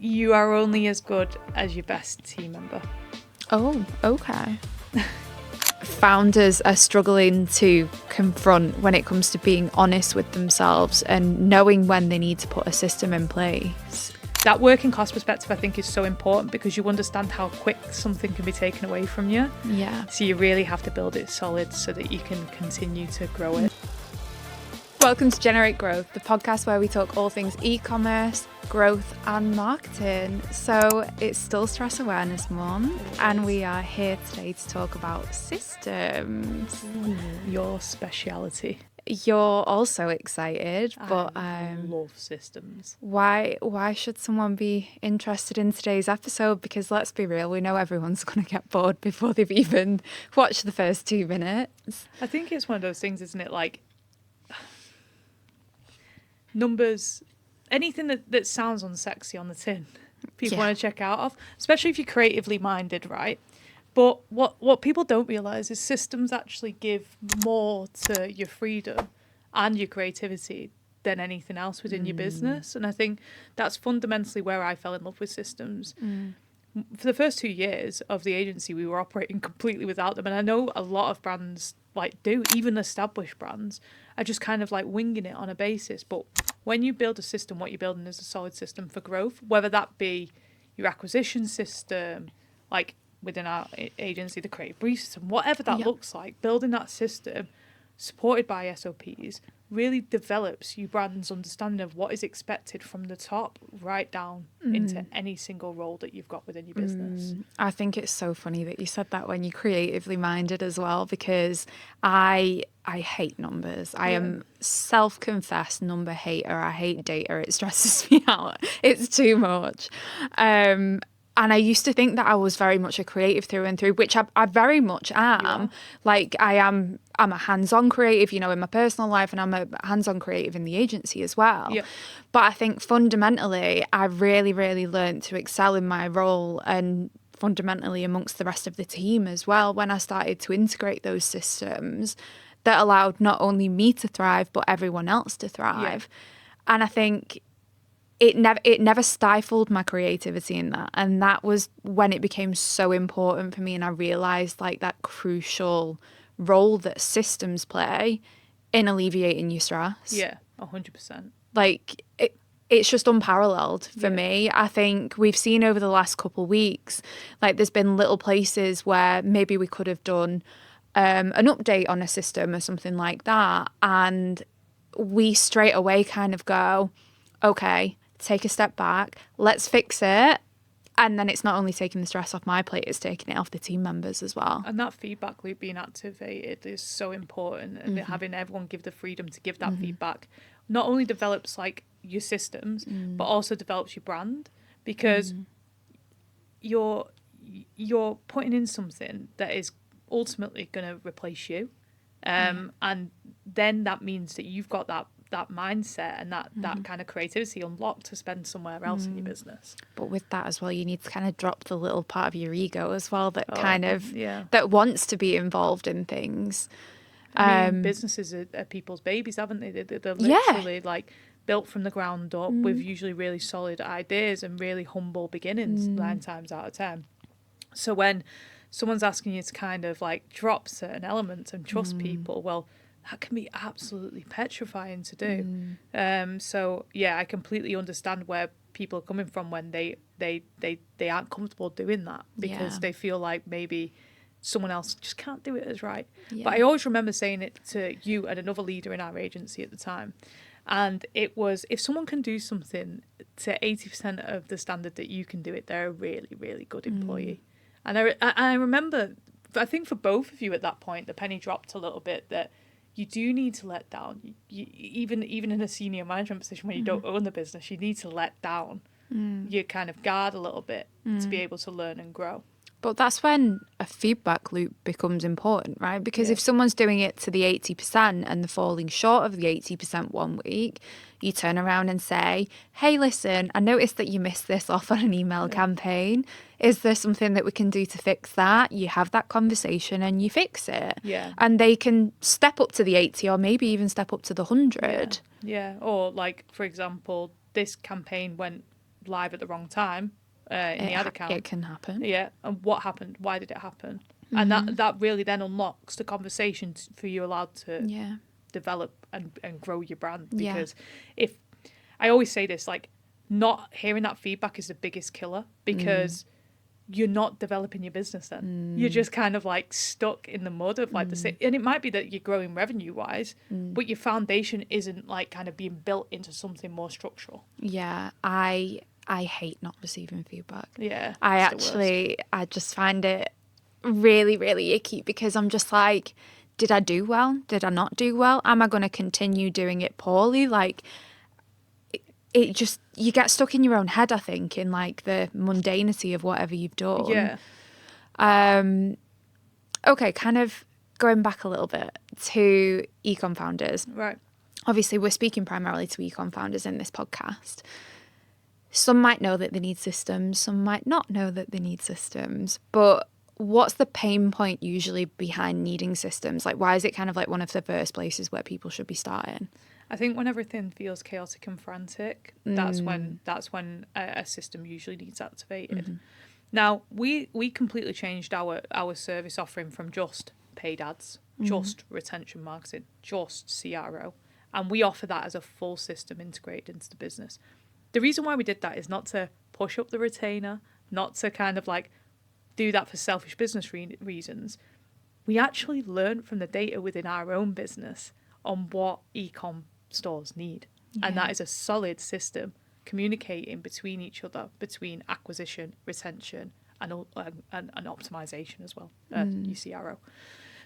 You are only as good as your best team member. Oh, okay. Founders are struggling to confront when it comes to being honest with themselves and knowing when they need to put a system in place. That working cost perspective, I think, is so important because you understand how quick something can be taken away from you. Yeah. So you really have to build it solid so that you can continue to grow it. Welcome to Generate Growth, the podcast where we talk all things e-commerce, growth and marketing. So it's still Stress Awareness Month and we are here today to talk about systems. Ooh, your speciality. You're also excited, but I love systems. Why should someone be interested in today's episode? Because let's be real, we know everyone's going to get bored before they've even watched the first 2 minutes. I think it's one of those things, isn't it? Like numbers, anything that sounds unsexy on the tin, people want to check out of, especially if you're creatively minded, right? But what people don't realise is systems actually give more to your freedom and your creativity than anything else within your business. And I think that's fundamentally where I fell in love with systems. For the first 2 years of the agency, we were operating completely without them. And I know a lot of brands do, even established brands, are just kind of like winging it on a basis. But when you build a system, what you're building is a solid system for growth, whether that be your acquisition system, like within our agency, the creative brief system, whatever that looks like, building that system supported by SOPs really develops your brand's understanding of what is expected from the top right down into any single role that you've got within your business. I think it's so funny that you said that when you're creatively minded as well, because I hate numbers. I am self-confessed number hater. I hate data. It stresses me out. It's too much. And I used to think that I was very much a creative through and through, which I very much am. Like I'm a hands-on creative, you know, in my personal life, and I'm a hands-on creative in the agency as well. Yep. But I think fundamentally, I really, really learned to excel in my role and fundamentally amongst the rest of the team as well when I started to integrate those systems that allowed not only me to thrive, but everyone else to thrive. Yeah. And I think it never stifled my creativity in that. And that was when it became so important for me. And I realized like that crucial role that systems play in alleviating your stress. Yeah, 100%. Like it's just unparalleled for me. I think we've seen over the last couple of weeks, like there's been little places where maybe we could have done an update on a system or something like that. And we straight away kind of go, okay, take a step back, let's fix it. And then it's not only taking the stress off my plate, it's taking it off the team members as well. And that feedback loop being activated is so important. And having everyone give the freedom to give that feedback not only develops like your systems, but also develops your brand, because you're putting in something that is ultimately going to replace you. And then that means that you've got that mindset and that kind of creativity unlocked to spend somewhere else in your business. But with that as well, you need to kind of drop the little part of your ego as well that that wants to be involved in things. I mean, businesses are people's babies, haven't they? They're literally like built from the ground up with usually really solid ideas and really humble beginnings 9 times out of 10. So when someone's asking you to kind of like drop certain elements and trust people, well, that can be absolutely petrifying to do. So yeah, I completely understand where people are coming from when they aren't comfortable doing that because they feel like maybe someone else just can't do it as right. But I always remember saying it to you and another leader in our agency at the time. And it was, if someone can do something to 80% of the standard that you can do it, they're a really, really good employee. And I remember, I think for both of you at that point, the penny dropped a little bit that you do need to let down. Even in a senior management position when you don't own the business, you need to let down your kind of guard a little bit to be able to learn and grow. But that's when a feedback loop becomes important, right? Because if someone's doing it to the 80% and they're falling short of the 80% one week, you turn around and say, hey, listen, I noticed that you missed this off on an email campaign. Is there something that we can do to fix that? You have that conversation and you fix it. Yeah. And they can step up to the 80 or maybe even step up to the 100. Yeah. Or like, for example, this campaign went live at the wrong time in the ad account. It can happen. Yeah. And what happened? Why did it happen? And that really then unlocks the conversation for you allowed to develop and grow your brand. Because if I always say this, like, not hearing that feedback is the biggest killer, because you're not developing your business then. You're just kind of like stuck in the mud of like the same. And it might be that you're growing revenue wise, but your foundation isn't like kind of being built into something more structural. Yeah, I hate not receiving feedback. Yeah. I just find it really, really icky, because I'm just like, did I do well? Did I not do well? Am I going to continue doing it poorly? Like, it just, you get stuck in your own head, I think, in like the mundanity of whatever you've done. Yeah. Okay, kind of going back a little bit to ecom founders. Right. Obviously, we're speaking primarily to ecom founders in this podcast. Some might know that they need systems, some might not know that they need systems, but what's the pain point usually behind needing systems? Like, why is it kind of like one of the first places where people should be starting? I think when everything feels chaotic and frantic, that's when a system usually needs activated. Now, we completely changed our service offering from just paid ads, just retention marketing, just CRO, and we offer that as a full system integrated into the business. The reason why we did that is not to push up the retainer, not to kind of like do that for selfish business reasons. We actually learned from the data within our own business on what ecom stores need. And that is a solid system communicating between each other, between acquisition, retention, and optimization as well, UCRO.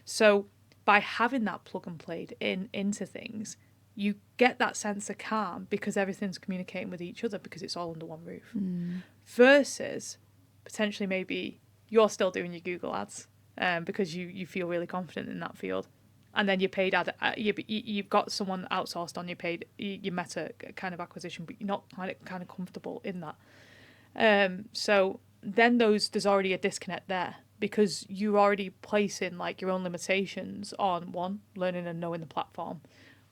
So by having that plug and play into things, you get that sense of calm because everything's communicating with each other because it's all under one roof. Versus potentially maybe you're still doing your Google ads because you feel really confident in that field. And then your paid ad, you've got someone outsourced on your paid, your meta kind of acquisition, but you're not kind of comfortable in that. So then there's already a disconnect there because you're already placing like your own limitations on, one, learning and knowing the platform,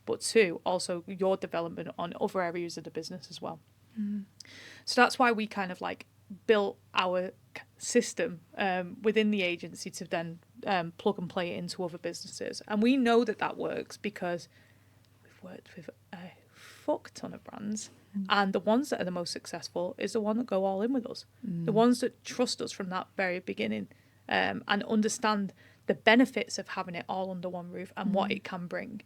but two, also your development on other areas of the business as well. So that's why we kind of like built our system within the agency to then plug and play it into other businesses. And we know that works because we've worked with a fuck ton of brands. And the ones that are the most successful is the one that go all in with us. The ones that trust us from that very beginning and understand the benefits of having it all under one roof and what it can bring.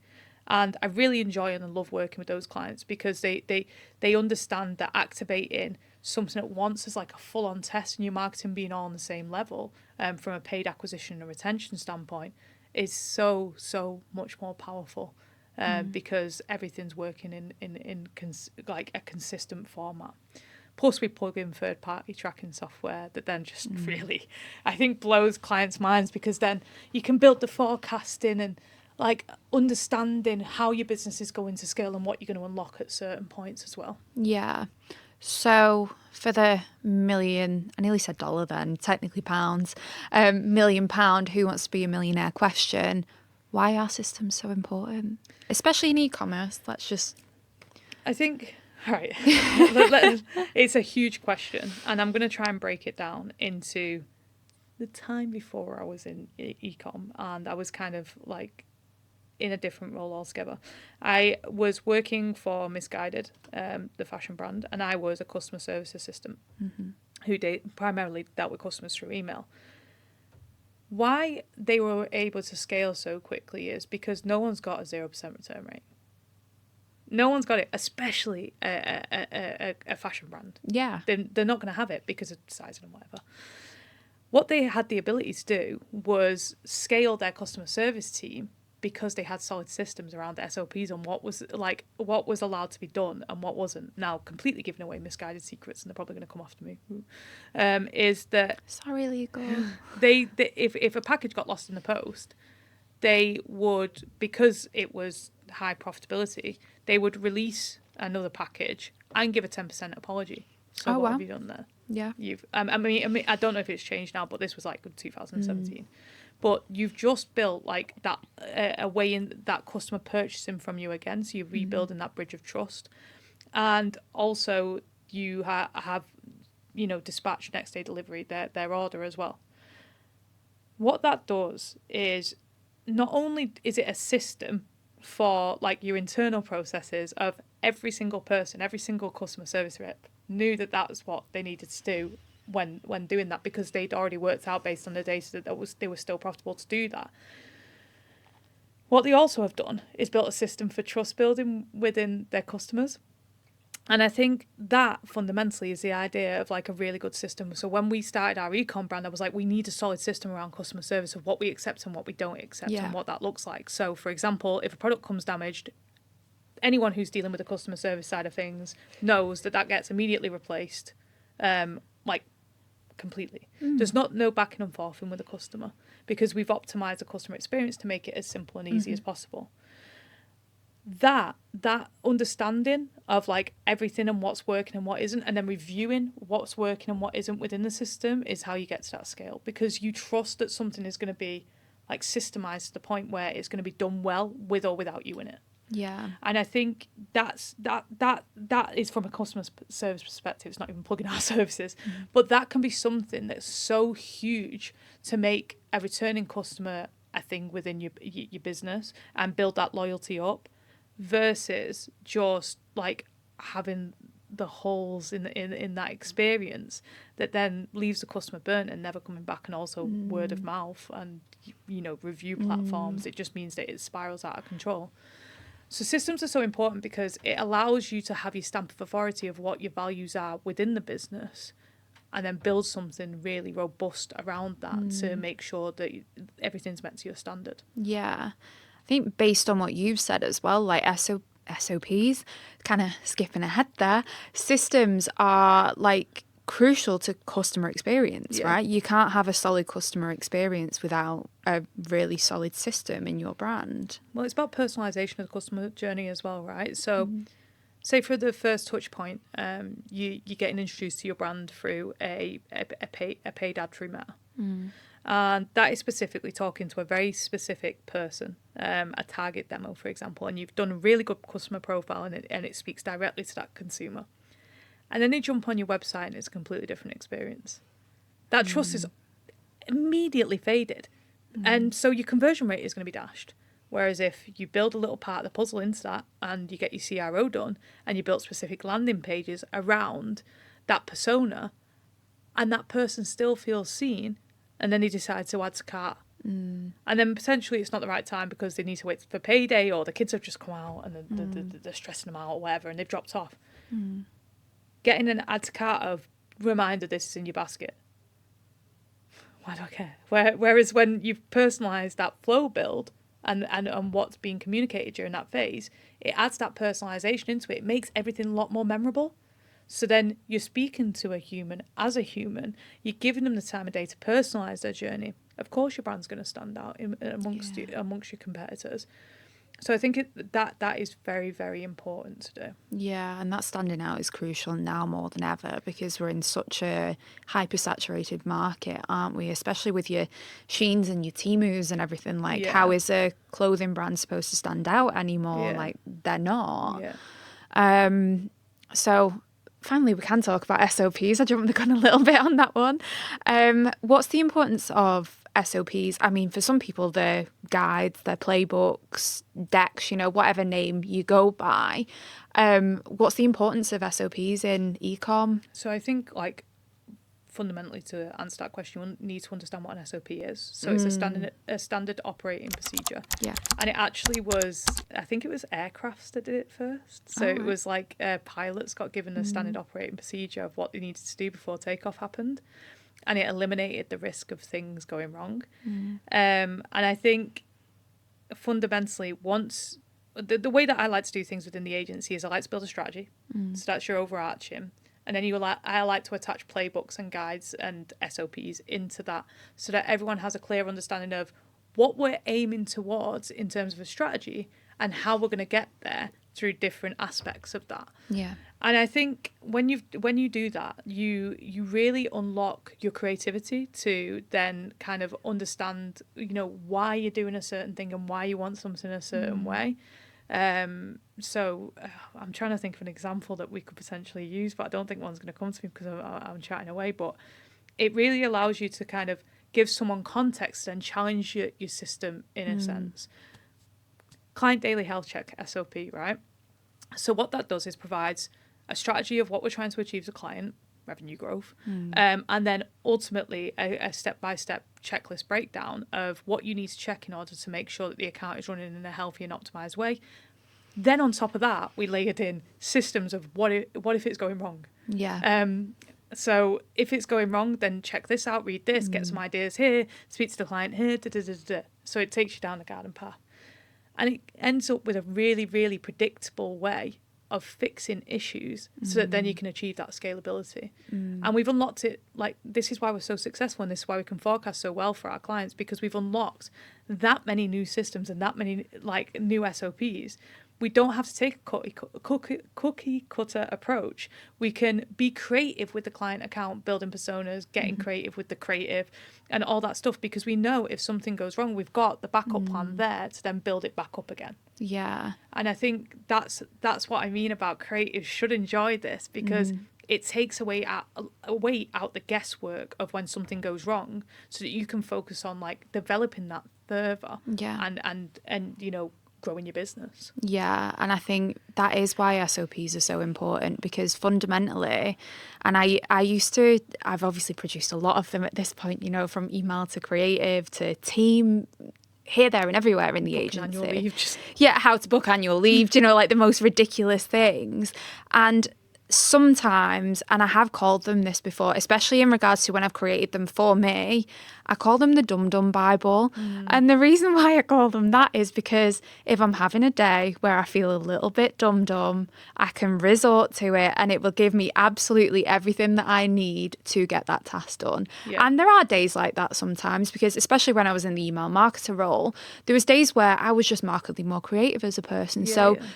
And I really enjoy and love working with those clients because they understand that activating something at once is like a full-on test, and your marketing being all on the same level from a paid acquisition and retention standpoint is so much more powerful because everything's working in like a consistent format. Plus, we plug in third-party tracking software that then just really, I think, blows clients' minds because then you can build the forecasting and like understanding how your business is going to scale and what you're going to unlock at certain points as well. Yeah. So for the million, I nearly said dollar then, technically pounds, £1 million Who Wants to Be a Millionaire question, why are systems so important? Especially in e-commerce, I think, right, it's a huge question, and I'm going to try and break it down into the time before I was in e-com, and I was kind of like in a different role altogether. I was working for Misguided, the fashion brand, and I was a customer service assistant who primarily dealt with customers through email. Why they were able to scale so quickly is because no one's got a 0% return rate. No one's got it, especially a fashion brand. Yeah. They're not going to have it because of sizing and whatever. What they had the ability to do was scale their customer service team because they had solid systems around the SOPs on what was allowed to be done and what wasn't. Now, completely giving away misguided secrets, and they're probably going to come after me. Is that sorry, legal? They if a package got lost in the post, they would, because it was high profitability, they would release another package and give a 10% apology. So what have you done there? Yeah, I mean, I don't know if it's changed now, but this was like 2017. But you've just built like that a way in that customer purchasing from you again. So you're rebuilding that bridge of trust. And also you have, dispatch next day delivery, their order as well. What that does is, not only is it a system for like your internal processes of every single person, every single customer service rep knew that that's what they needed to do when doing that, because they'd already worked out based on the data that they were still profitable to do that. What they also have done is built a system for trust building within their customers. And I think that fundamentally is the idea of like a really good system. So when we started our ecom brand, I was like, we need a solid system around customer service of what we accept and what we don't accept and what that looks like. So for example, if a product comes damaged, anyone who's dealing with the customer service side of things knows that gets immediately replaced, completely. There's no backing and forthing with the customer, because we've optimized the customer experience to make it as simple and easy as possible. That understanding of like everything and what's working and what isn't, and then reviewing what's working and what isn't within the system, is how you get to that scale, because you trust that something is going to be like systemized to the point where it's going to be done well with or without you in it. Yeah. And I think that is from a customer service perspective. It's not even plugging our services, but that can be something that's so huge to make a returning customer a thing within your business and build that loyalty up, versus just like having the holes in that experience that then leaves the customer burnt and never coming back. And also word of mouth and review platforms, it just means that it spirals out of control. So systems are so important because it allows you to have your stamp of authority of what your values are within the business, and then build something really robust around that to make sure that everything's met to your standard. Yeah. I think based on what you've said as well, like SOPs, kind of skipping ahead there, systems are like crucial to customer experience, right? You can't have a solid customer experience without a really solid system in your brand. Well, it's about personalization of the customer journey as well, right? So say for the first touch point, you're getting introduced to your brand through a paid ad through Meta. And that is specifically talking to a very specific person, a target demo, for example, and you've done a really good customer profile and it speaks directly to that consumer. And then they jump on your website and it's a completely different experience. That trust is immediately faded. And so your conversion rate is going to be dashed. Whereas if you build a little part of the puzzle into that and you get your CRO done and you build specific landing pages around that persona, and that person still feels seen, and then they decide to add to cart. And then potentially it's not the right time because they need to wait for payday, or the kids have just come out and they're stressing them out or whatever and they've dropped off. Getting an add to cart of reminder this is in your basket. Why do I care? Whereas when you've personalised that flow build and what's being communicated during that phase, it adds that personalisation into it. It makes everything a lot more memorable. So then you're speaking to a human as a human. You're giving them the time of day to personalise their journey. Of course your brand's going to stand out amongst your competitors. So I think that is very, very important to do. Yeah, and that standing out is crucial now more than ever, because we're in such a hyper-saturated market, aren't we? Especially with your Sheins and your Temus and everything. Like, how is a clothing brand supposed to stand out anymore? Like, they're not. So finally, we can talk about SOPs. I jumped the gun a little bit on that one. What's the importance of SOPs? I mean, for some people, they're guides, they're playbooks, decks, whatever name you go by. What's the importance of SOPs in ecom? So I think, fundamentally, to answer that question, you need to understand what an SOP is. So it's a standard operating procedure. Yeah. And it actually was, I think it was aircrafts that did it first. So it was like pilots got given a standard operating procedure of what they needed to do before takeoff happened. And it eliminated the risk of things going wrong. And I think fundamentally, once the way that I like to do things within the agency is I like to build a strategy. So that's your overarching. And then I like to attach playbooks and guides and SOPs into that, so that everyone has a clear understanding of what we're aiming towards in terms of a strategy and how we're going to get there through different aspects of that. Yeah. And I think when you do that, you really unlock your creativity to then kind of understand, why you're doing a certain thing and why you want something a certain way. So I'm trying to think of an example that we could potentially use, but I don't think one's going to come to me because I'm chatting away. But it really allows you to kind of give someone context and challenge your system in a sense. Client daily health check, SOP, right? So what that does is provides a strategy of what we're trying to achieve as a client, revenue growth, and then ultimately a step-by-step checklist breakdown of what you need to check in order to make sure that the account is running in a healthy and optimized way. Then on top of that, we layered in systems of what if it's going wrong. Yeah. So if it's going wrong, then check this out, read this, get some ideas here, speak to the client here, So it takes you down the garden path. And it ends up with a really, really predictable way of fixing issues so that then you can achieve that scalability. And we've unlocked it, like, this is why we're so successful, and this is why we can forecast so well for our clients, because we've unlocked that many new systems and that many, like, new SOPs. We don't have to take a cookie cutter approach. We can be creative with the client account, building personas, getting creative with the creative and all that stuff, because we know if something goes wrong, we've got the backup plan there to then build it back up again. Yeah. And I think that's what I mean about creatives should enjoy this, because it takes away out the guesswork of when something goes wrong, so that you can focus on, like, developing that further. Yeah. And you know, growing your business. Yeah, and I think that is why SOPs are so important, because fundamentally, and I've obviously produced a lot of them at this point, you know, from email to creative to team, here, there and everywhere in the agency. Annual leave, yeah, how to book annual leave, you know, like the most ridiculous things. And sometimes, and I have called them this before, especially in regards to when I've created them for me, I call them the Dum Dum Bible. And the reason why I call them that is because if I'm having a day where I feel a little bit dum-dum, I can resort to it and it will give me absolutely everything that I need to get that task done. Yeah. And there are days like that sometimes, because especially when I was in the email marketer role, there was days where I was just markedly more creative as a person.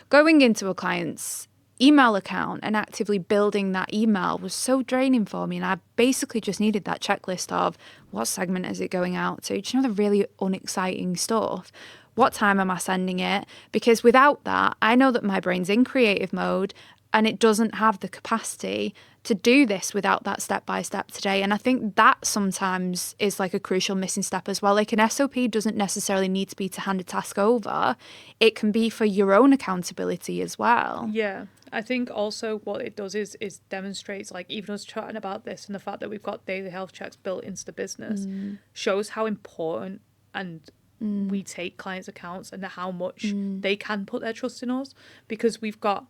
Going into a client's email account and actively building that email was so draining for me, and I basically just needed that checklist of what segment is it going out to, do you know, the really unexciting stuff, what time am I sending it, because without that I know that my brain's in creative mode and it doesn't have the capacity to do this without that step-by-step today. And I think that sometimes is like a crucial missing step as well. Like, an SOP doesn't necessarily need to be to hand a task over. It can be for your own accountability as well. Yeah. I think also what it does is demonstrates, like, even us chatting about this and the fact that we've got daily health checks built into the business shows how important and we take clients' accounts and how much they can put their trust in us, because we've got,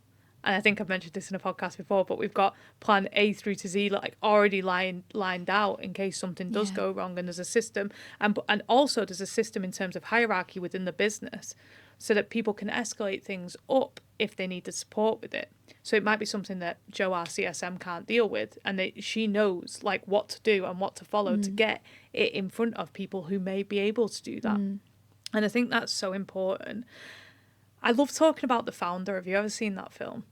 and I think I've mentioned this in a podcast before, but we've got plan A through to Z, like, already lined out in case something does go wrong, and there's a system, and also there's a system in terms of hierarchy within the business, so that people can escalate things up if they need the support with it. So it might be something that Joe, our CSM, can't deal with, and she knows, like, what to do and what to follow to get it in front of people who may be able to do that. And I think that's so important. I love talking about The Founder. Have you ever seen that film?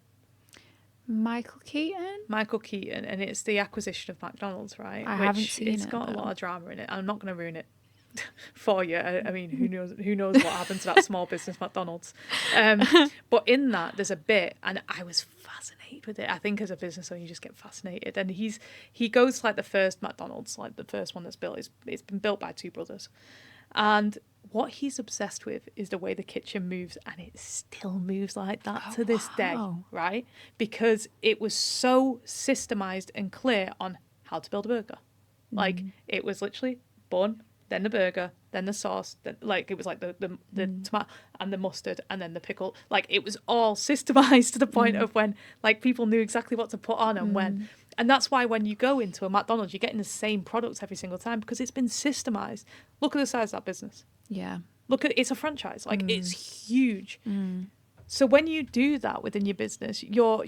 Michael Keaton, and it's the acquisition of McDonald's, right? I haven't seen it. It's got a lot of drama in it. I'm not going to ruin it for you. I mean, who knows what happened to that small business McDonald's. But in that, there's a bit, and I was fascinated with it. I think as a business owner, you just get fascinated. And he goes to, like, the first McDonald's, like the first one that's built. It's been built by two brothers. And what he's obsessed with is the way the kitchen moves, and it still moves like that to this day, right? Because it was so systemized and clear on how to build a burger. Like, it was literally bun, then the burger, then the sauce, then, like, it was like the tomato and the mustard and then the pickle. Like, it was all systemized to the point of when, like, people knew exactly what to put on and when. And that's why when you go into a McDonald's, you're getting the same products every single time, because it's been systemized. Look at the size of that business. Yeah. Look at, it's a franchise. Like, it's huge. So when you do that within your business, you're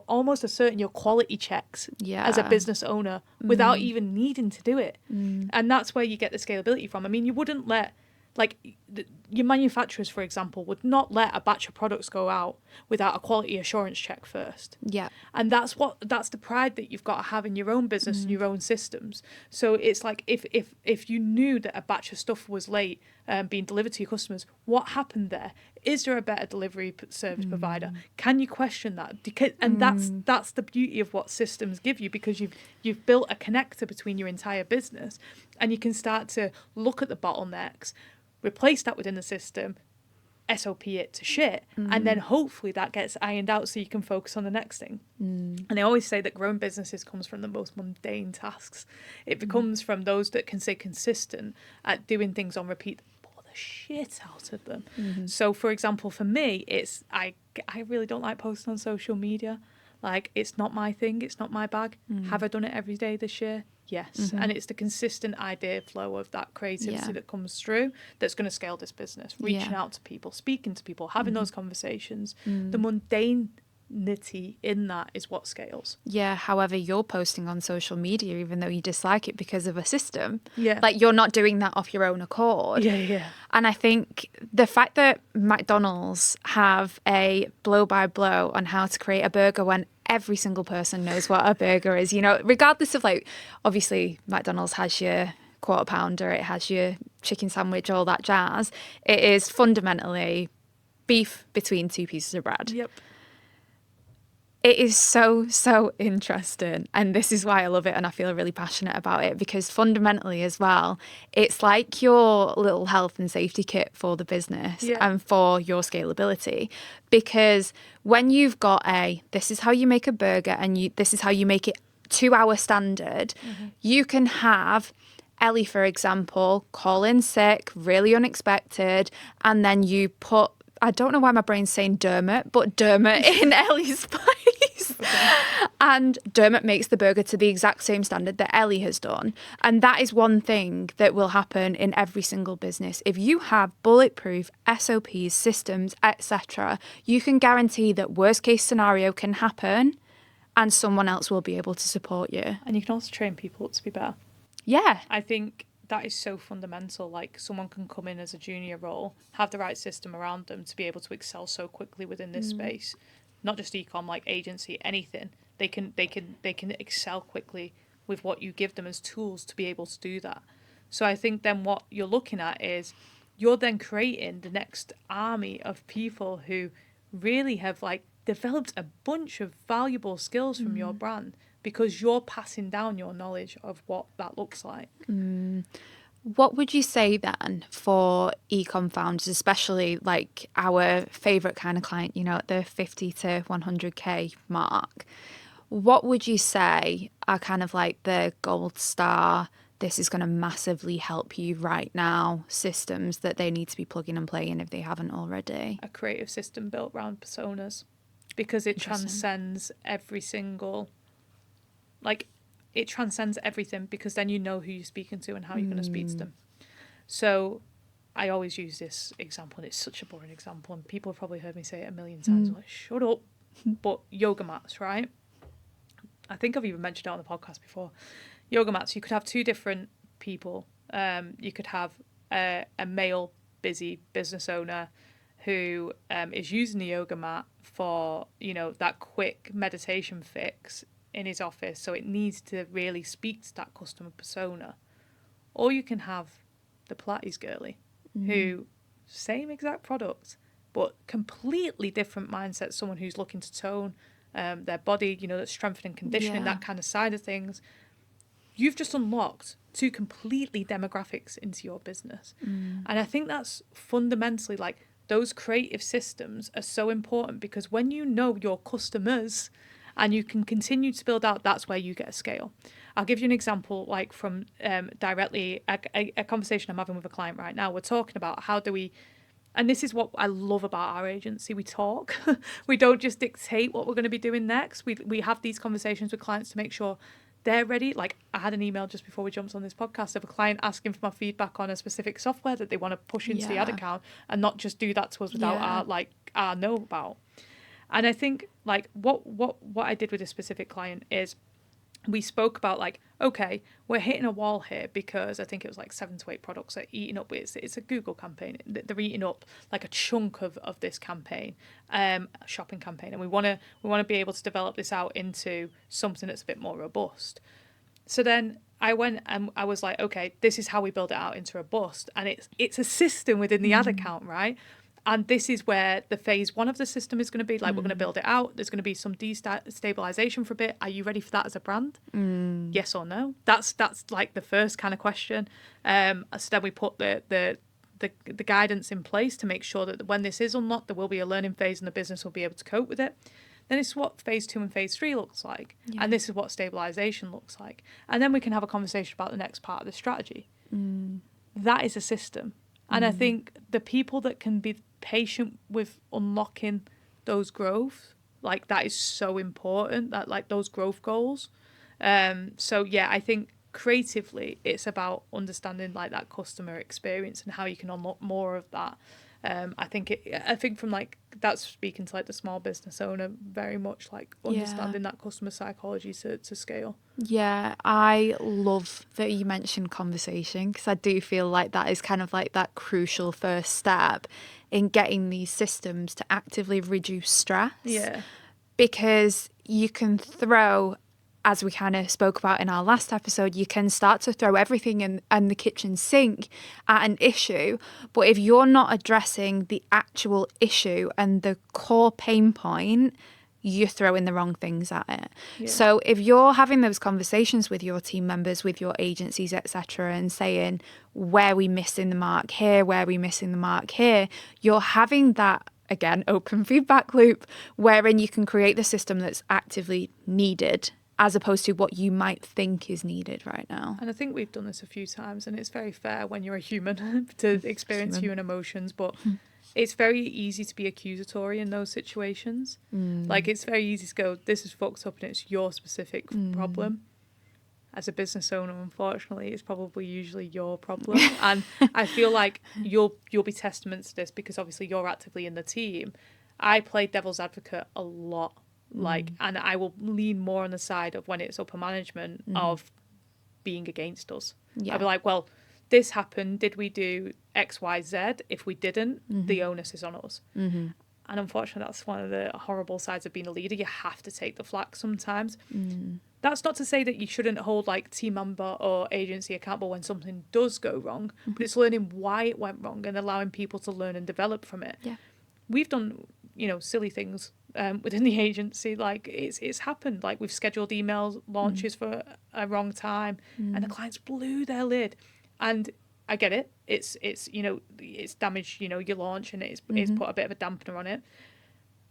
almost asserting your quality checks as a business owner without even needing to do it. And that's where you get the scalability from. I mean, you wouldn't let, like, your manufacturers, for example, would not let a batch of products go out without a quality assurance check first. Yeah. And that's the pride that you've got to have in your own business and your own systems. So it's like if you knew that a batch of stuff was late being delivered to your customers, what happened there? Is there a better delivery service provider? Can you question that? And that's the beauty of what systems give you, because you've built a connector between your entire business, and you can start to look at the bottlenecks, replace that within the system, SOP it to shit, and then hopefully that gets ironed out so you can focus on the next thing. And I always say that growing businesses comes from the most mundane tasks. It becomes from those that can stay consistent at doing things on repeat, bore the shit out of them. So for example, for me, it's I really don't like posting on social media. Like, it's not my thing, it's not my bag. Have I done it every day this year? Yes. And it's the consistent idea flow of that creativity that comes through that's going to scale this business. Reaching out to people, speaking to people, having those conversations. The mundanity in that is what scales. Yeah, however, you're posting on social media, even though you dislike it because of a system. Yeah. Like, you're not doing that off your own accord. Yeah. And I think the fact that McDonald's have a blow-by-blow on how to create a burger when every single person knows what a burger is, you know, regardless of, like, obviously McDonald's has your quarter pounder, it has your chicken sandwich, all that jazz. It is fundamentally beef between two pieces of bread. Yep. It is so interesting, and this is why I love it and I feel really passionate about it, because fundamentally as well, it's like your little health and safety kit for the business and for your scalability. Because when you've got this is how you make a burger and this is how you make it to our standard, you can have Ellie, for example, call in sick, really unexpected, and then you put, I don't know why my brain's saying Dermot, but Dermot in Ellie's place. And Dermot makes the burger to the exact same standard that Ellie has done. And that is one thing that will happen in every single business. If you have bulletproof SOPs, systems, etc., you can guarantee that worst case scenario can happen and someone else will be able to support you. And you can also train people up to be better. Yeah. I think that is so fundamental. Like, someone can come in as a junior role, have the right system around them to be able to excel so quickly within this space. Not just ecom, like agency, anything. They can excel quickly with what you give them as tools to be able to do that. So I think then what you're looking at is you're then creating the next army of people who really have, like, developed a bunch of valuable skills from your brand, because you're passing down your knowledge of what that looks like. What would you say then for ecom founders, especially like our favourite kind of client, you know, at the 50 to 100k mark? What would you say are kind of like the gold star, this is going to massively help you right now, systems that they need to be plugging and playing if they haven't already? A creative system built around personas, because it transcends every single, like, it transcends everything, because then you know who you're speaking to and how you're going to speak to them. So I always use this example, and it's such a boring example, and people have probably heard me say it a million times. Like, shut up. But yoga mats, right? I think I've even mentioned it on the podcast before. Yoga mats, you could have two different people. You could have a male busy business owner who is using the yoga mat for, you know, that quick meditation fix in his office, so it needs to really speak to that customer persona. Or you can have the Pilates girly, who, same exact product, but completely different mindset, someone who's looking to tone their body, you know, that's strengthening, conditioning, that kind of side of things. You've just unlocked two completely demographics into your business. And I think that's fundamentally, like, those creative systems are so important, because when you know your customers and you can continue to build out, that's where you get a scale. I'll give you an example, like from directly a conversation I'm having with a client right now. We're talking about how do we, and this is what I love about our agency, we talk. We don't just dictate what we're going to be doing next. We have these conversations with clients to make sure they're ready. Like, I had an email just before we jumped on this podcast of a client asking for my feedback on a specific software that they want to push into the ad account, and not just do that to us without our know about. And I think, like, what I did with this specific client is we spoke about like, okay, we're hitting a wall here because I think it was like 7 to 8 products are eating up. It's a Google campaign. They're eating up like a chunk of this campaign, shopping campaign, and we want to be able to develop this out into something that's a bit more robust. So then I went and I was like, okay, this is how we build it out into robust, and it's a system within the ad account, right? And this is where the phase 1 of the system is going to be. Like, we're going to build it out. There's going to be some destabilization for a bit. Are you ready for that as a brand? Yes or no? That's like the first kind of question. So then we put the guidance in place to make sure that when this is unlocked, there will be a learning phase and the business will be able to cope with it. Then it's what phase 2 and phase 3 looks like. Yeah. And this is what stabilization looks like. And then we can have a conversation about the next part of the strategy. That is a system. And I think the people that can be patient with unlocking those growth, like, that is so important, that like those growth goals. So yeah, I think creatively it's about understanding like that customer experience and how you can unlock more of that. I think from like, that's speaking to like the small business owner, very much like understanding that customer psychology to scale. Yeah, I love that you mentioned conversation, because I do feel like that is kind of like that crucial first step in getting these systems to actively reduce stress. Yeah. Because you can throw, as we kind of spoke about in our last episode, you can start to throw everything in the kitchen sink at an issue. But if you're not addressing the actual issue and the core pain point, you're throwing the wrong things at it. Yeah. So if you're having those conversations with your team members, with your agencies, etc., and saying, where are we missing the mark here, where are we missing the mark here, you're having that, again, open feedback loop wherein you can create the system that's actively needed, as opposed to what you might think is needed right now. And I think we've done this a few times, and it's very fair when you're a human to experience human emotions, but it's very easy to be accusatory in those situations. Like, it's very easy to go, this is fucked up and it's your specific problem. As a business owner, unfortunately, it's probably usually your problem. And I feel like you'll be testament to this, because obviously you're actively in the team. I play devil's advocate a lot. Like, and I will lean more on the side of when it's upper management of being against us. Yeah. I'll be like, well, this happened. Did we do X, Y, Z? If we didn't, the onus is on us. And unfortunately, that's one of the horrible sides of being a leader. You have to take the flak sometimes. That's not to say that you shouldn't hold like team member or agency accountable when something does go wrong, but it's learning why it went wrong and allowing people to learn and develop from it. Yeah. We've done, silly things within the agency. Like, it's happened. Like, we've scheduled email launches for a wrong time, and the clients blew their lid. And I get it. It's damaged, your launch, and it's put a bit of a dampener on it.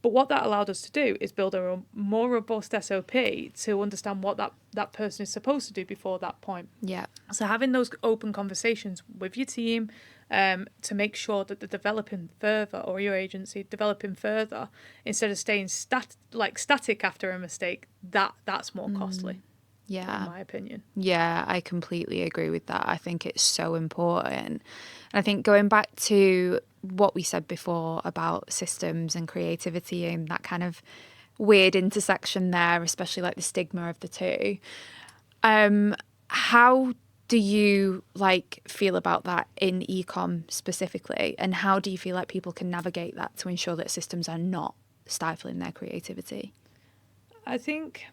But what that allowed us to do is build a more robust SOP to understand what that person is supposed to do before that point. Yeah. So having those open conversations with your team to make sure that they're developing further, or your agency developing further, instead of staying static after a mistake, that's more costly. Yeah. In my opinion. Yeah, I completely agree with that. I think it's so important. And I think going back to what we said before about systems and creativity and that kind of weird intersection there, especially like the stigma of the two, how do you feel about that in ecom specifically? And how do you feel like people can navigate that to ensure that systems are not stifling their creativity? I think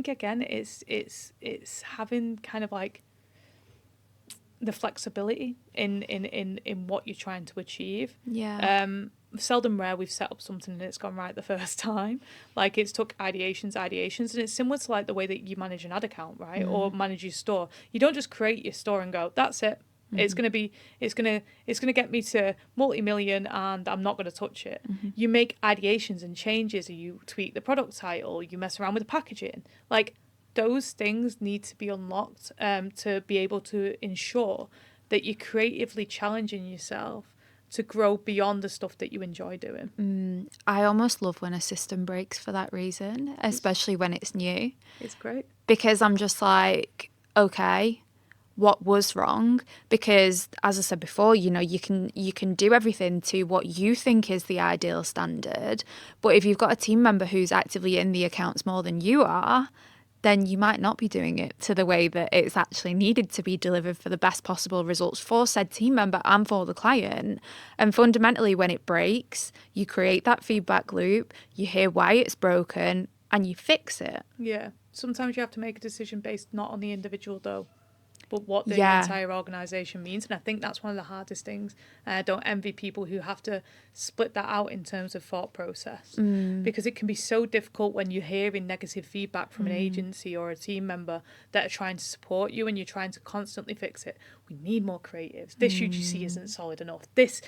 again, it's having kind of like the flexibility in what you're trying to achieve. Yeah. Seldom rare we've set up something and it's gone right the first time. Like, it's took ideations, and it's similar to like the way that you manage an ad account, right? Or manage your store. You don't just create your store and go, that's it. It's gonna get me to multi-million and I'm not gonna touch it. You make ideations and changes, or you tweak the product title, you mess around with the packaging. Like, those things need to be unlocked to be able to ensure that you're creatively challenging yourself to grow beyond the stuff that you enjoy doing. I almost love when a system breaks for that reason, especially when it's new. It's great. Because I'm just like, okay, what was wrong? Because as I said before, you can do everything to what you think is the ideal standard, but if you've got a team member who's actively in the accounts more than you are, then you might not be doing it to the way that it's actually needed to be delivered for the best possible results for said team member and for the client. And fundamentally, when it breaks, you create that feedback loop, you hear why it's broken, and you fix it. Yeah. Sometimes you have to make a decision based not on the individual, though, but what the entire organisation means. And I think that's one of the hardest things. I don't envy people who have to split that out in terms of thought process, because it can be so difficult when you're hearing negative feedback from an agency or a team member that are trying to support you and you're trying to constantly fix it. We need more creatives. This UGC isn't solid enough. This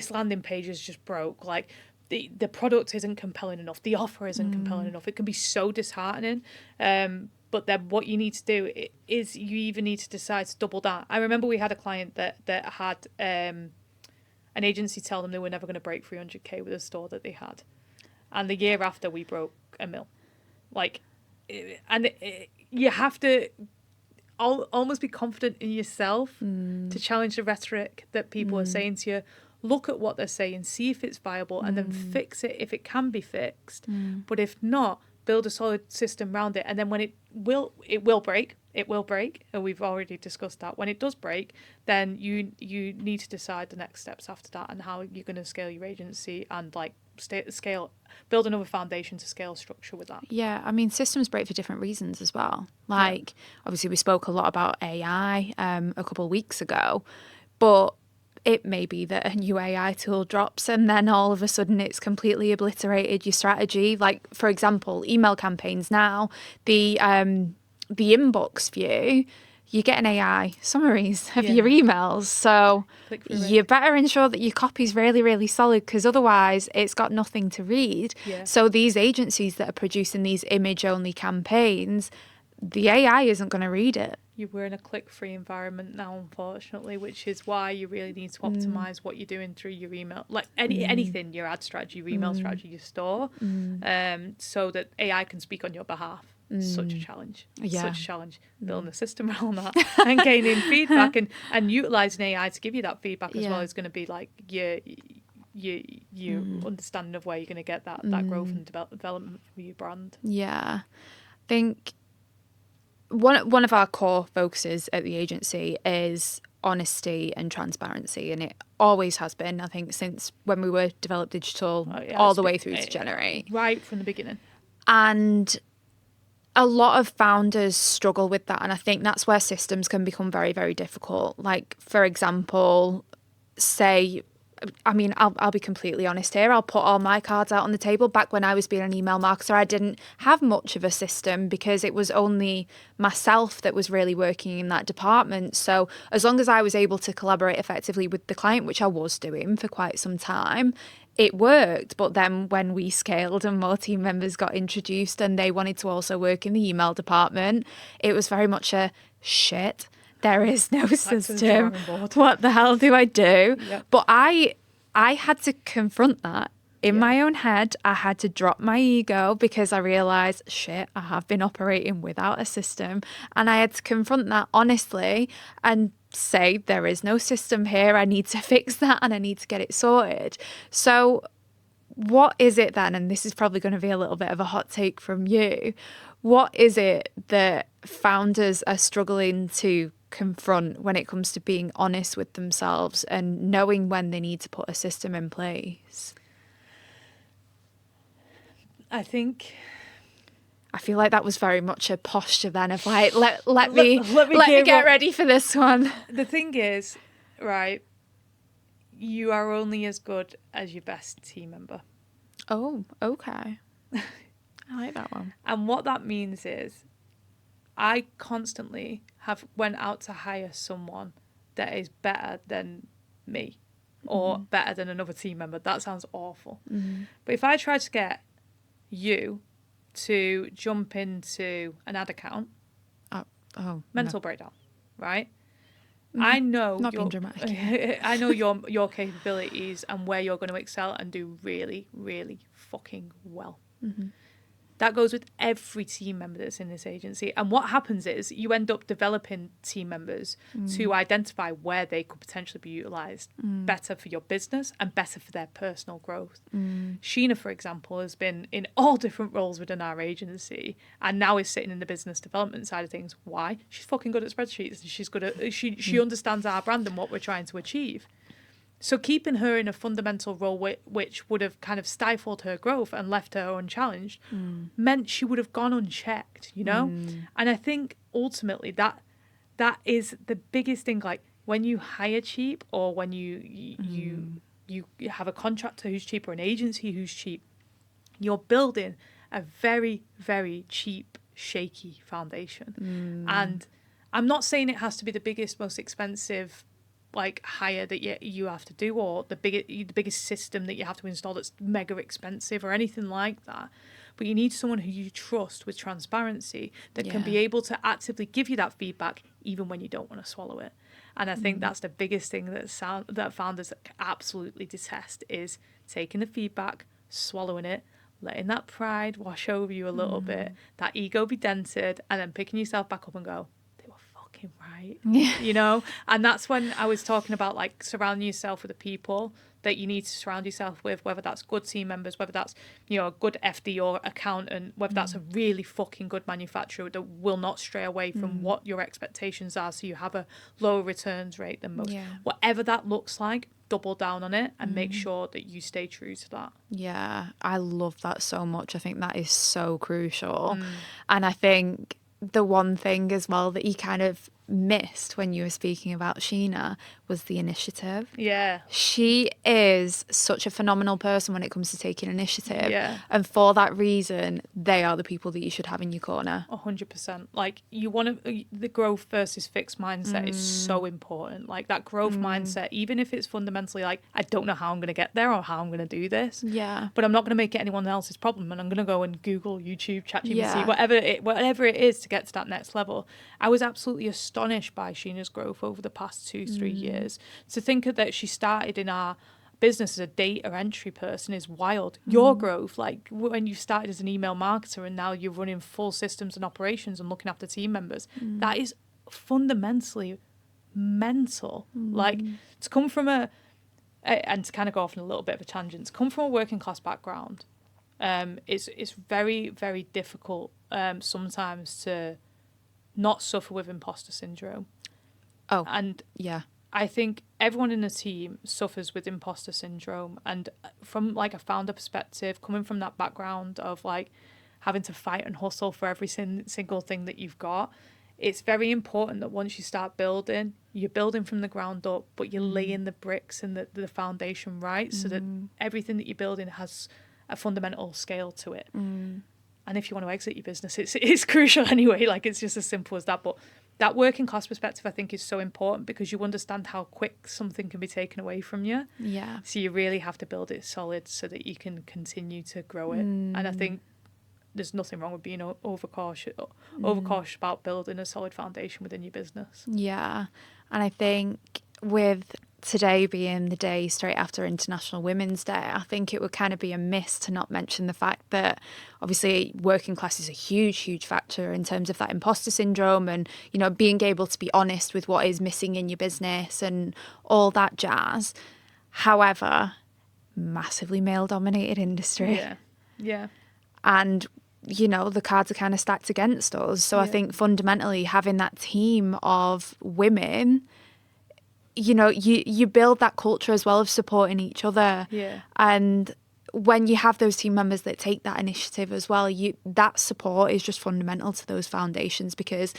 landing page is just broke. Like, the product isn't compelling enough. The offer isn't compelling enough. It can be so disheartening. But then what you need to do is you even need to decide to double down. I remember we had a client that had an agency tell them they were never going to break 300k with a store that they had. And the year after, we broke $1 million. Like, you have to almost be confident in yourself to challenge the rhetoric that people are saying to you. Look at what they're saying, see if it's viable, and then fix it if it can be fixed. But if not, build a solid system around it. And then when it will break, and we've already discussed that. When it does break, then you need to decide the next steps after that and how you're going to scale your agency and like build another foundation to scale structure with that. Yeah, I mean, systems break for different reasons as well. Like, obviously we spoke a lot about AI a couple of weeks ago, but it may be that a new AI tool drops and then all of a sudden it's completely obliterated your strategy. Like, for example, email campaigns now, the inbox view, you get an AI summaries of your emails. So you better ensure that your copy's really, really solid, because otherwise it's got nothing to read. Yeah. So these agencies that are producing these image-only campaigns, the AI isn't going to read it. We're in a click-free environment now, unfortunately, which is why you really need to optimize what you're doing through your email, like anything, your ad strategy, your email strategy, your store, so that AI can speak on your behalf. Such a challenge. Such a challenge. Building a system around that and gaining feedback and utilizing AI to give you that feedback as well is going to be like your understanding of where you're going to get that growth and development for your brand. Yeah, I think one of our core focuses at the agency is honesty and transparency, and it always has been, I think, since when we were Develop Digital all the way through to Generate. Right from the beginning. And a lot of founders struggle with that, and I think that's where systems can become very, very difficult. Like, for example, I'll be completely honest here. I'll put all my cards out on the table. Back when I was being an email marketer, I didn't have much of a system because it was only myself that was really working in that department. So as long as I was able to collaborate effectively with the client, which I was doing for quite some time, it worked. But then when we scaled and more team members got introduced and they wanted to also work in the email department, it was very much a shit. There is no system. What the hell do I do? Yep. But I had to confront that in my own head. I had to drop my ego because I realised, shit, I have been operating without a system. And I had to confront that honestly and say, there is no system here. I need to fix that and I need to get it sorted. So what is it then? And this is probably going to be a little bit of a hot take from you. What is it that founders are struggling to confront when it comes to being honest with themselves and knowing when they need to put a system in place? I feel like that was very much a posture then of like, let me get ready for this one. The thing is, right, you are only as good as your best team member. Oh, okay. I like that one. And what that means is I constantly went out to hire someone that is better than me or better than another team member. That sounds awful. But if I try to get you to jump into an ad account, mental breakdown, right? I know not being dramatic. I know your capabilities and where you're going to excel and do really, really fucking well. That goes with every team member that's in this agency. And what happens is you end up developing team members to identify where they could potentially be utilised better for your business and better for their personal growth. Sheena, for example, has been in all different roles within our agency and now is sitting in the business development side of things. Why? She's fucking good at spreadsheets and she's good at she understands our brand and what we're trying to achieve. So keeping her in a fundamental role which would have kind of stifled her growth and left her unchallenged meant she would have gone unchecked, you know? And I think ultimately that is the biggest thing. Like when you hire cheap, or when you have a contractor who's cheap or an agency who's cheap, you're building a very, very cheap, shaky foundation. And I'm not saying it has to be the biggest, most expensive like hire that you have to do, or the biggest system that you have to install that's mega expensive or anything like that, but you need someone who you trust with transparency that can be able to actively give you that feedback even when you don't want to swallow it. And I think that's the biggest thing that founders absolutely detest, is taking the feedback, swallowing it, letting that pride wash over you a little bit, that ego be dented, and then picking yourself back up and go, right, you know. And that's when I was talking about like surrounding yourself with the people that you need to surround yourself with, whether that's good team members, whether that's, you know, a good FD or accountant, whether that's a really fucking good manufacturer that will not stray away from what your expectations are, so you have a lower returns rate than most. Whatever that looks like, double down on it and make sure that you stay true to that. Yeah, I love that so much. I think that is so crucial. And I think the one thing as well that you kind of missed when you were speaking about Sheena was the initiative. Yeah. She is such a phenomenal person when it comes to taking initiative. Yeah. And for that reason, they are the people that you should have in your corner. 100%. Like you want to, the growth versus fixed mindset is so important. Like that growth mindset, even if it's fundamentally like, I don't know how I'm going to get there or how I'm going to do this. Yeah. But I'm not going to make it anyone else's problem. And I'm going to go and Google, YouTube, ChatGPT, whatever it is to get to that next level. I was absolutely astonished by Sheena's growth over the past 2-3 years. To think that she started in our business as a data entry person is wild. Your growth, like when you started as an email marketer and now you're running full systems and operations and looking after team members, that is fundamentally mental. Like to come from and to kind of go off on a little bit of a tangent, to come from a working class background, it's very, very difficult sometimes to not suffer with imposter syndrome. Oh, and yeah. I think everyone in the team suffers with imposter syndrome, and from like a founder perspective, coming from that background of like having to fight and hustle for every single thing that you've got, it's very important that once you start building, you're building from the ground up, but you're laying the bricks and the foundation right, so that everything that you're building has a fundamental scale to it. And if you want to exit your business, it's crucial anyway. Like it's just as simple as that. But that working class perspective, I think, is so important because you understand how quick something can be taken away from you. Yeah. So you really have to build it solid so that you can continue to grow it. And I think there's nothing wrong with being overcautious about building a solid foundation within your business. Yeah. And I think with today being the day straight after International Women's Day, I think it would kind of be a miss to not mention the fact that obviously working class is a huge, huge factor in terms of that imposter syndrome and, you know, being able to be honest with what is missing in your business and all that jazz. However, massively male-dominated industry. Yeah. Yeah. And, you know, the cards are kind of stacked against us. So I think fundamentally having that team of women, you know, you build that culture as well of supporting each other. Yeah. And when you have those team members that take that initiative as well, that support is just fundamental to those foundations, because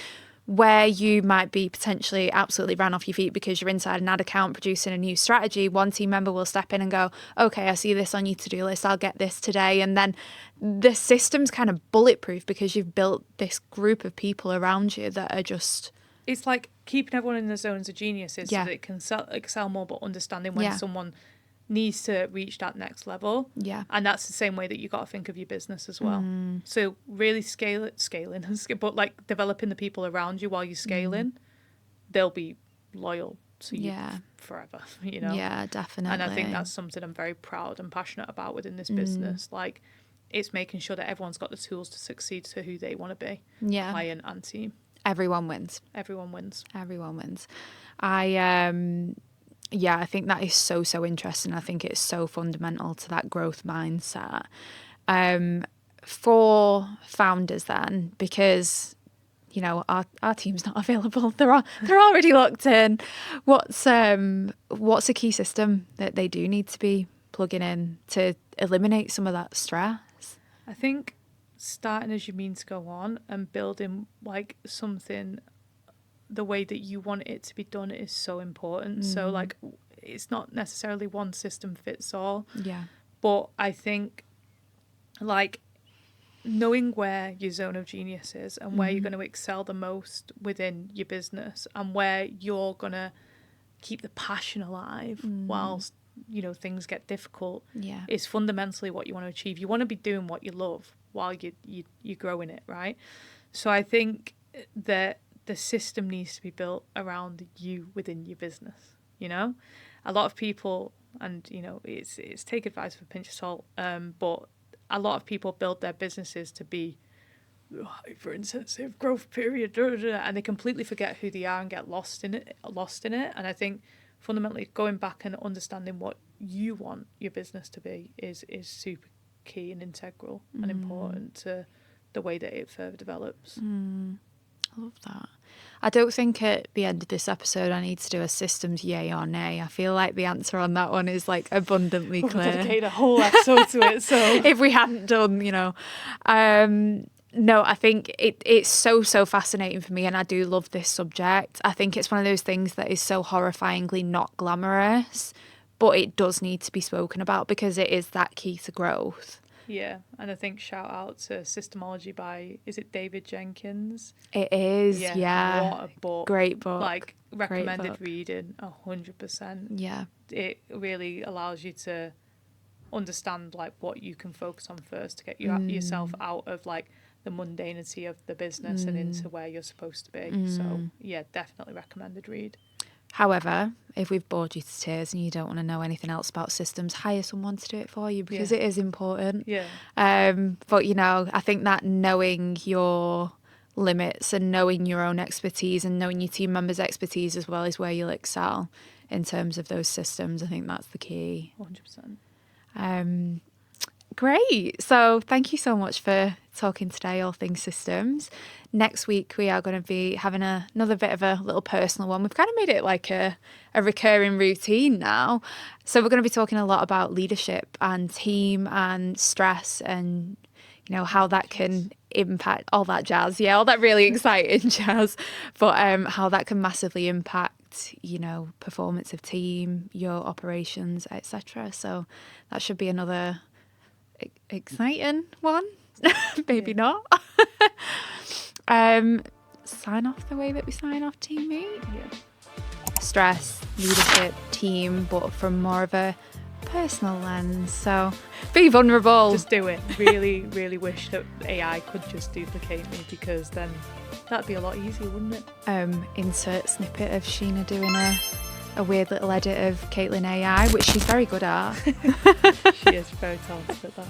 where you might be potentially absolutely ran off your feet because you're inside an ad account producing a new strategy, one team member will step in and go, okay, I see this on your to-do list, I'll get this today. And then the system's kind of bulletproof because you've built this group of people around you that are just... It's like keeping everyone in their zones of geniuses so that it can excel more, but understanding when someone needs to reach that next level. Yeah. And that's the same way that you got to think of your business as well. So really scaling, but like developing the people around you while you're scaling, they'll be loyal to you forever, you know? Yeah, definitely. And I think that's something I'm very proud and passionate about within this business. Like, it's making sure that everyone's got the tools to succeed to who they want to be, client and team. Everyone wins. Everyone wins. Everyone wins. I think that is so, so interesting. I think it's so fundamental to that growth mindset. For founders then, because our team's not available. They're already locked in. What's a key system that they do need to be plugging in to eliminate some of that stress? I think starting as you mean to go on and building like something the way that you want it to be done is so important. So like it's not necessarily one system fits all. Yeah. But I think like knowing where your zone of genius is and where you're going to excel the most within your business and where you're going to keep the passion alive whilst things get difficult is fundamentally what you want to achieve. You want to be doing what you love while you're growing it, right? So I think that the system needs to be built around you within your business. A lot of people, and it's take advice with a pinch of salt, but a lot of people build their businesses to be hyper-intensive growth period, and they completely forget who they are and get lost in it. And I think fundamentally going back and understanding what you want your business to be is super key and integral and important to the way that it further develops. I love that. I don't think at the end of this episode I need to do a systems yay or nay. I feel like the answer on that one is like abundantly clear. We'll dedicate a whole episode to it. So if we hadn't done, no, I think it's so fascinating for me, and I do love this subject. I think it's one of those things that is so horrifyingly not glamorous, but it does need to be spoken about because it is that key to growth. Yeah, and I think shout out to Systemology by, is it David Jenyns? It is, yeah. What a book. Great book. Like, recommended reading, 100%. Yeah. It really allows you to understand, like, what you can focus on first to get yourself out of, like, the mundanity of the business and into where you're supposed to be. So, yeah, definitely recommended read. However, if we've bored you to tears and you don't want to know anything else about systems, hire someone to do it for you because it is important. Yeah. But, I think that knowing your limits and knowing your own expertise and knowing your team members' expertise as well is where you'll excel in terms of those systems. I think that's the key. 100%. Great. So thank you so much for talking today, all things systems. Next week, we are going to be having another bit of a little personal one. We've kind of made it like a recurring routine now. So we're going to be talking a lot about leadership and team and stress and, how that can impact all that jazz. Yeah, all that really exciting jazz. But how that can massively impact, performance of team, your operations, etc. So that should be another exciting one. Maybe not. Sign off the way that we sign off team meet. Stress, leadership, team, but from more of a personal lens. So be vulnerable. Just do it. Really, really wish that AI could just duplicate me because then that'd be a lot easier, wouldn't it? Insert snippet of Sheena doing a weird little edit of Caitlin AI, which she's very good at. She is very talented at that.